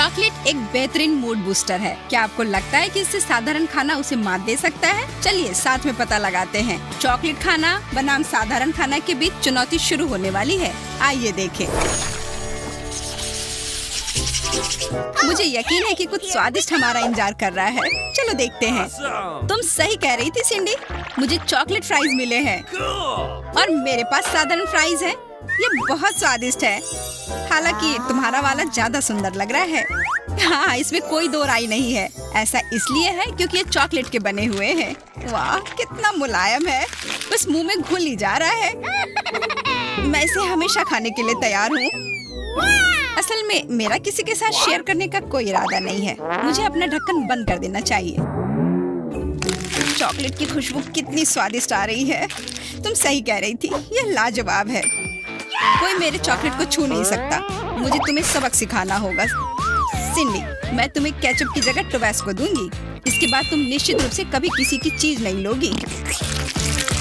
Chocolate एक बेहतरीन mood booster है। क्या आपको लगता है कि इससे साधारण खाना उसे मात दे सकता है? चलिए साथ में पता लगाते हैं। चॉकलेट खाना बनाम साधारण खाना के बीच चुनौती शुरू होने वाली है। आइए देखें। मुझे यकीन है कि कुछ स्वादिष्ट हमारा इंतजार कर रहा है। चलो देखते हैं। तुम सही कह रही थी सिंडी, मुझे चॉकलेट फ्राइज मिले हैं और मेरे पास साधारण फ्राइज है। ये बहुत स्वादिष्ट है। हालांकि तुम्हारा वाला ज्यादा सुंदर लग रहा है। हाँ, इसमें कोई दो राय नहीं है। ऐसा इसलिए है क्योंकि ये चॉकलेट के बने हुए हैं। वाह, कितना मुलायम है, बस मुंह में घुल ही जा रहा है। मैं इसे हमेशा खाने के लिए तैयार हूँ। असल में मेरा किसी के साथ शेयर करने का कोई इरादा नहीं है। मुझे अपना ढक्कन बंद कर देना चाहिए। चॉकलेट की खुशबू कितनी स्वादिष्ट आ रही है। तुम सही कह रही थी, ये लाजवाब है। कोई मेरे चॉकलेट को छू नहीं सकता। मुझे तुम्हें सबक सिखाना होगा। सिंडी, मैं तुम्हें केचप की जगह टोबैस्को दूंगी। इसके बाद तुम निश्चित रूप से कभी किसी की चीज नहीं लोगी।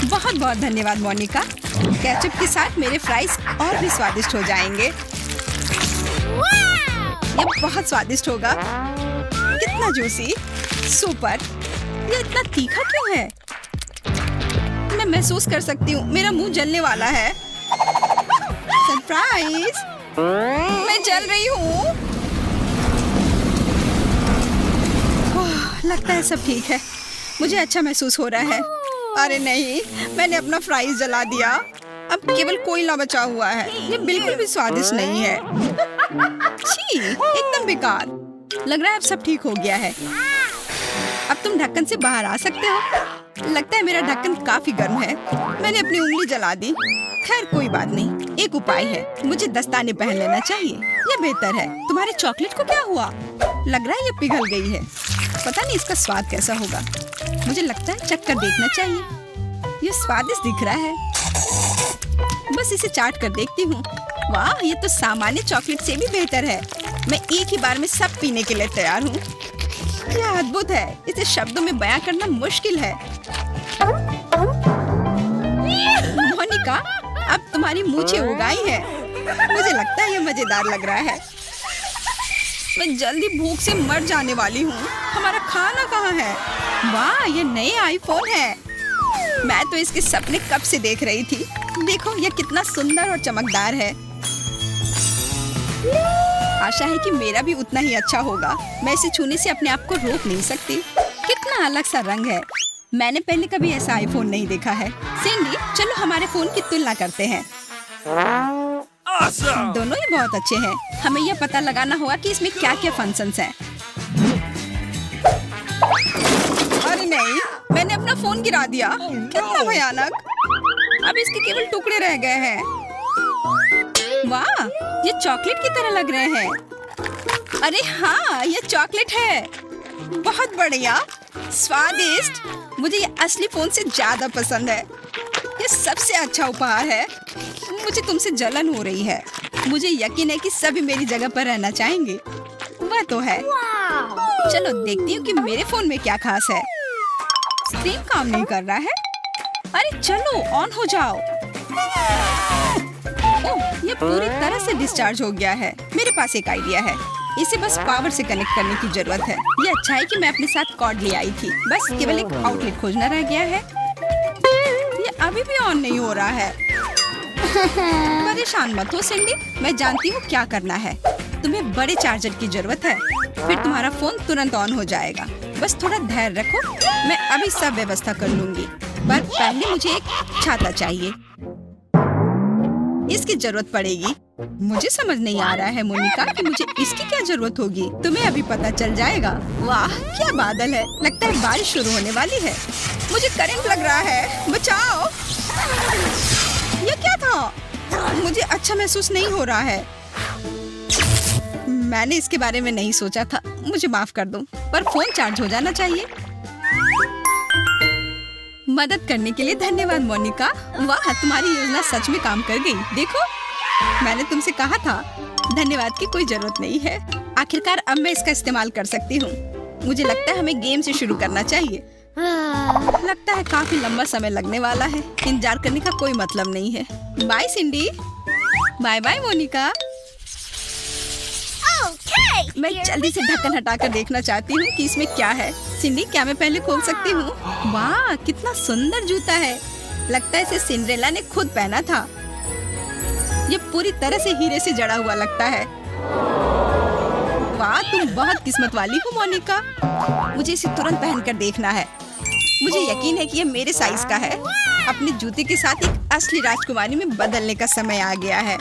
बहुत बहुत धन्यवाद मोनिका। केचप के साथ मेरे फ्राइज और भी स्वादिष्ट हो जाएंगे। ये बहुत स्वादिष्ट होगा। कितना जूसी, सुपर। ये इतना तीखा क्यों है? मैं महसूस कर सकती हूँ, मेरा मुंह जलने वाला है। सरप्राइज, मैं जल रही हूँ। लगता है सब ठीक है। मुझे अच्छा महसूस हो रहा है। अरे नहीं, मैंने अपना फ्राइज जला दिया। अब केवल कोयला बचा हुआ है। ये बिल्कुल भी स्वादिष्ट नहीं है। छी, एकदम बेकार। लग रहा है अब सब ठीक हो गया है। अब तुम ढक्कन से बाहर आ सकते हो। लगता है मेरा ढक्कन काफी गर्म है। मैंने अपनी उंगली जला दी। खैर कोई बात नहीं, एक उपाय है। मुझे दस्ताने पहन लेना चाहिए। ये बेहतर है। तुम्हारे चॉकलेट को क्या हुआ? लग रहा है ये पिघल गई है। पता नहीं इसका स्वाद कैसा होगा। मुझे लगता है चख कर देखना चाहिए। ये स्वादिष्ट दिख रहा है। बस इसे चाट कर देखती हूँ। वाह, ये तो सामान्य चॉकलेट से भी बेहतर है। मैं एक ही बार में सब पीने के लिए तैयार हूँ। यह अद्भुत है। इसे शब्दों में बयां करना मुश्किल है। मोनिका, अब तुम्हारी मूछें उगाई है। मुझे लगता है ये मजेदार लग रहा है। मैं जल्दी भूख से मर जाने वाली हूँ। हमारा खाना कहाँ है? वाह, ये नए आईफोन है। मैं तो इसके सपने कब से देख रही थी। देखो, ये कितना सुंदर और चमकदार है। आशा है कि मेरा भी उतना ही अच्छा होगा। मैं इसे छूने से अपने आप को रोक नहीं सकती। कितना अलग सा रंग है। मैंने पहले कभी ऐसा आईफोन नहीं देखा है। सिंडी, चलो हमारे फोन की तुलना करते हैं। दोनों ही बहुत अच्छे हैं। हमें यह पता लगाना होगा कि इसमें क्या क्या फंक्शंस हैं। अरे नहीं, मैंने अपना फोन गिरा दिया। कितना भयानक। अब इसके केवल टुकड़े रह गए हैं। वाह, ये चॉकलेट की तरह लग रहे हैं। अरे हाँ, ये चॉकलेट है। बहुत बढ़िया, स्वादिष्ट। मुझे ये असली फोन से ज्यादा पसंद है। ये सबसे अच्छा उपहार है। मुझे तुमसे जलन हो रही है। मुझे यकीन है कि सभी मेरी जगह पर रहना चाहेंगे। वह तो है। चलो देखती हूँ कि मेरे फोन में क्या खास है। स्क्रीन काम नहीं कर रहा है। अरे चलो, ऑन हो जाओ। ओह, ये पूरी तरह से डिस्चार्ज हो गया है। मेरे पास एक आइडिया है। इसे बस पावर से कनेक्ट करने की जरूरत है। ये अच्छा है कि मैं अपने साथ कॉर्ड ले आई थी। बस केवल एक आउटलेट खोजना रह गया है। ये अभी भी ऑन नहीं हो रहा है। परेशान मत हो सिंडी, मैं जानती हूँ क्या करना है। तुम्हें बड़े चार्जर की जरूरत है, फिर तुम्हारा फोन तुरंत ऑन हो जाएगा। बस थोड़ा धैर्य रखो, मैं अभी सब व्यवस्था कर लूंगी। पर पहले मुझे एक छाता चाहिए। इसकी जरूरत पड़ेगी। मुझे समझ नहीं आ रहा है मोनिका कि मुझे इसकी क्या जरूरत होगी। तुम्हें अभी पता चल जाएगा। वाह, क्या बादल है। लगता है बारिश शुरू होने वाली है। मुझे करंट लग रहा है, बचाओ। ये क्या था? मुझे अच्छा महसूस नहीं हो रहा है। मैंने इसके बारे में नहीं सोचा था। मुझे माफ कर दो, पर फोन चार्ज हो जाना चाहिए। मदद करने के लिए धन्यवाद मोनिका। वाह, तुम्हारी योजना सच में काम कर गई। देखो, मैंने तुमसे कहा था। धन्यवाद की कोई जरूरत नहीं है। आखिरकार अब मैं इसका इस्तेमाल कर सकती हूँ। मुझे लगता है हमें गेम से शुरू करना चाहिए। लगता है काफी लंबा समय लगने वाला है। इंतजार करने का कोई मतलब नहीं है। Bye Cindy. Bye bye Monica. मैं जल्दी से ढक्कन हटाकर देखना चाहती हूँ कि इसमें क्या है। सिंडी, क्या मैं पहले खोल सकती हूँ? वाह, कितना सुंदर जूता है। लगता है इसे सिंड्रेला ने खुद पहना था। ये पूरी तरह से हीरे से जड़ा हुआ लगता है। वाह, तुम बहुत किस्मत वाली हो मोनिका। मुझे इसे तुरंत पहनकर देखना है। मुझे यकीन है कि ये मेरे साइज का है। अपने जूते के साथ एक असली राजकुमारी में बदलने का समय आ गया है।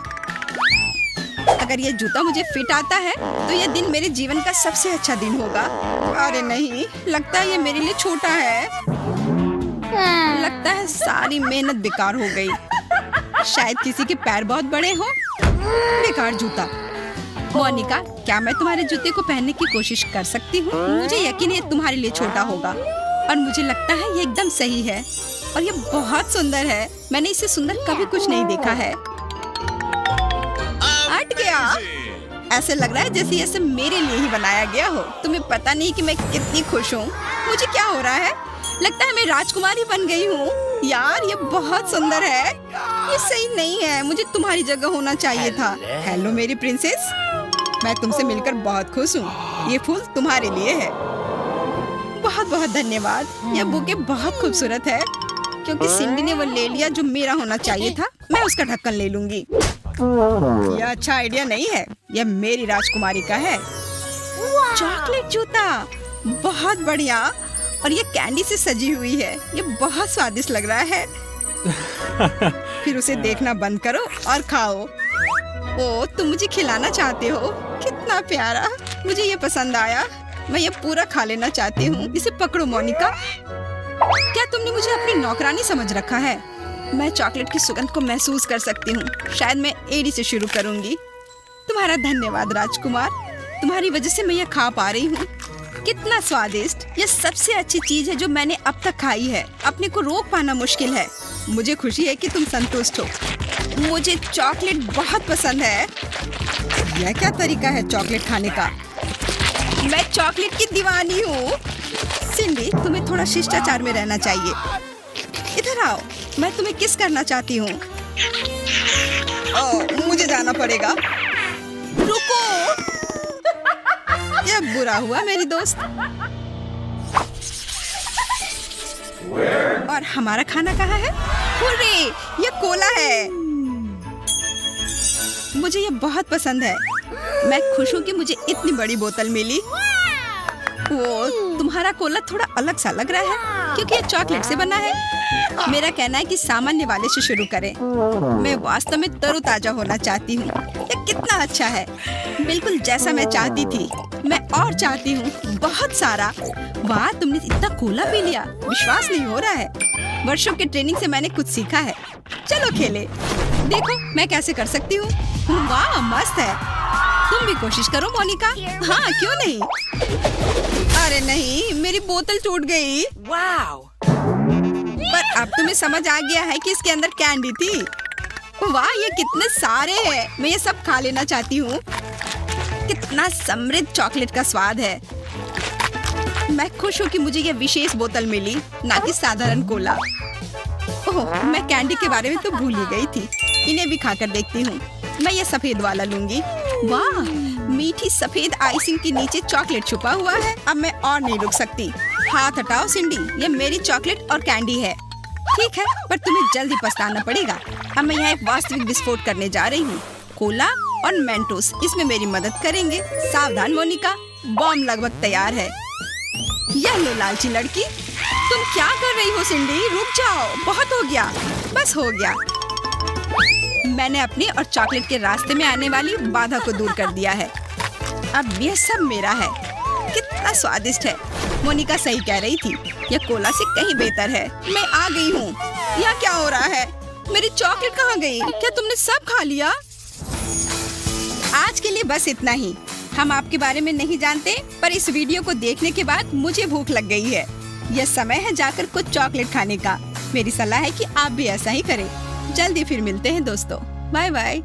अगर ये जूता मुझे फिट आता है तो ये दिन मेरे जीवन का सबसे अच्छा दिन होगा। अरे नहीं, लगता है ये मेरे लिए छोटा है। लगता है सारी मेहनत बेकार हो गई। शायद किसी के पैर बहुत बड़े हो। बेकार जूता। मोनिका, क्या मैं तुम्हारे जूते को पहनने की कोशिश कर सकती हूँ? मुझे यकीन है तुम्हारे लिए छोटा होगा और मुझे लगता है ये एकदम सही है और ये बहुत सुंदर है। मैंने इससे सुंदर कभी कुछ नहीं देखा है। हट गया। ऐसे लग रहा है जैसे ये सब मेरे लिए ही बनाया गया हो। तुम्हें पता नहीं कि मैं कितनी खुश हूँ। मुझे क्या हो रहा है? लगता है मैं राजकुमारी बन गई हूँ। यार, ये बहुत सुंदर है। ये सही नहीं है। मुझे तुम्हारी जगह होना चाहिए था। हेलो मेरी प्रिंसेस, मैं तुमसे मिलकर बहुत खुश हूँ। ये फूल तुम्हारे लिए है। बहुत बहुत धन्यवाद। यह बुके बहुत खूबसूरत है। क्योंकि सिंडी ने वो ले लिया जो मेरा होना चाहिए था, मैं उसका ढक्कन ले लूंगी। यह अच्छा आइडिया नहीं है। यह मेरी राजकुमारी का है। चॉकलेट जूता, बहुत बढ़िया। और ये कैंडी से सजी हुई है। ये बहुत स्वादिष्ट लग रहा है। फिर उसे देखना बंद करो और खाओ। ओ, तुम मुझे खिलाना चाहते हो? कितना प्यारा। मुझे ये पसंद आया। मैं ये पूरा खा लेना चाहती हूँ। इसे पकड़ो मोनिका। क्या तुमने मुझे अपनी नौकरानी समझ रखा है? मैं चॉकलेट की सुगंध को महसूस कर सकती हूँ। शायद मैं एडी से शुरू करूँगी। तुम्हारा धन्यवाद राजकुमार। तुम्हारी वजह से मैं ये खा पा रही हूँ। कितना स्वादिष्ट। ये सबसे अच्छी चीज है जो मैंने अब तक खाई है। अपने को रोक पाना मुश्किल है। मुझे खुशी है कि तुम संतुष्ट हो। मुझे चॉकलेट बहुत पसंद है। यह क्या तरीका है चॉकलेट खाने का? मैं चॉकलेट की दीवानी हूँ। सिंडी, तुम्हें थोड़ा शिष्टाचार में रहना चाहिए। इधर आओ, मैं तुम्हें किस करना चाहती हूँ। मुझे जाना पड़ेगा। रुको। यह बुरा हुआ मेरी दोस्त। और हमारा खाना कहाँ है? हुर्रे, यह कोला है। मुझे यह बहुत पसंद है। मैं खुश हूँ कि मुझे इतनी बड़ी बोतल मिली। वो तुम्हारा कोला थोड़ा अलग सा लग रहा है क्योंकि ये चॉकलेट से बना है। मेरा कहना है कि सामान्य वाले से शुरू करें। मैं वास्तव में तरोताजा होना चाहती हूँ। ये कितना अच्छा है, बिल्कुल जैसा मैं चाहती थी। मैं और चाहती हूँ, बहुत सारा। वाह, तुमने इतना कोला पी लिया, विश्वास नहीं हो रहा है। वर्षों के ट्रेनिंग से मैंने कुछ सीखा है। चलो खेले। देखो मैं कैसे कर सकती हूँ। वाह, मस्त है। तुम भी कोशिश करो मोनिका। हाँ, क्यों नहीं। अरे नहीं, मेरी बोतल टूट गई। Wow! पर अब तुम्हें समझ आ गया है कि इसके अंदर कैंडी थी। वाह, ये कितने सारे हैं। मैं ये सब खा लेना चाहती हूँ। कितना समृद्ध चॉकलेट का स्वाद है। मैं खुश हूँ कि मुझे ये विशेष बोतल मिली, ना कि साधारण कोला। ओह, मैं कैंडी के बारे में तो भूल ही गई थी। इन्हें भी खाकर देखती हूँ। मैं ये सफेद वाला लूंगी। वाह, मीठी सफेद आइसिंग के नीचे चॉकलेट छुपा हुआ है। अब मैं और नहीं रुक सकती। हाथ हटाओ सिंडी, ये मेरी चॉकलेट और कैंडी है। ठीक है, पर तुम्हें जल्दी पछताना पड़ेगा। अब मैं यहाँ एक वास्तविक विस्फोट करने जा रही हूँ। कोला और मेंटोस इसमें मेरी मदद करेंगे। सावधान मोनिका, बॉम्ब लगभग तैयार है। यह लो लालची लड़की। तुम क्या कर रही हो सिंडी? रुक जाओ, बहुत हो गया। बस हो गया। मैंने अपने और चॉकलेट के रास्ते में आने वाली बाधा को दूर कर दिया है। अब यह सब मेरा है। कितना स्वादिष्ट है। मोनिका सही कह रही थी, यह कोला से कहीं बेहतर है। मैं आ गई हूँ। यहाँ क्या हो रहा है? मेरी चॉकलेट कहाँ गई? क्या तुमने सब खा लिया? आज के लिए बस इतना ही। हम आपके बारे में नहीं जानते, पर इस वीडियो को देखने के बाद मुझे भूख लग गई है। यह समय है जाकर कुछ चॉकलेट खाने का। मेरी सलाह है कि आप भी ऐसा ही करें। जल्दी फिर मिलते हैं दोस्तों। Bye bye.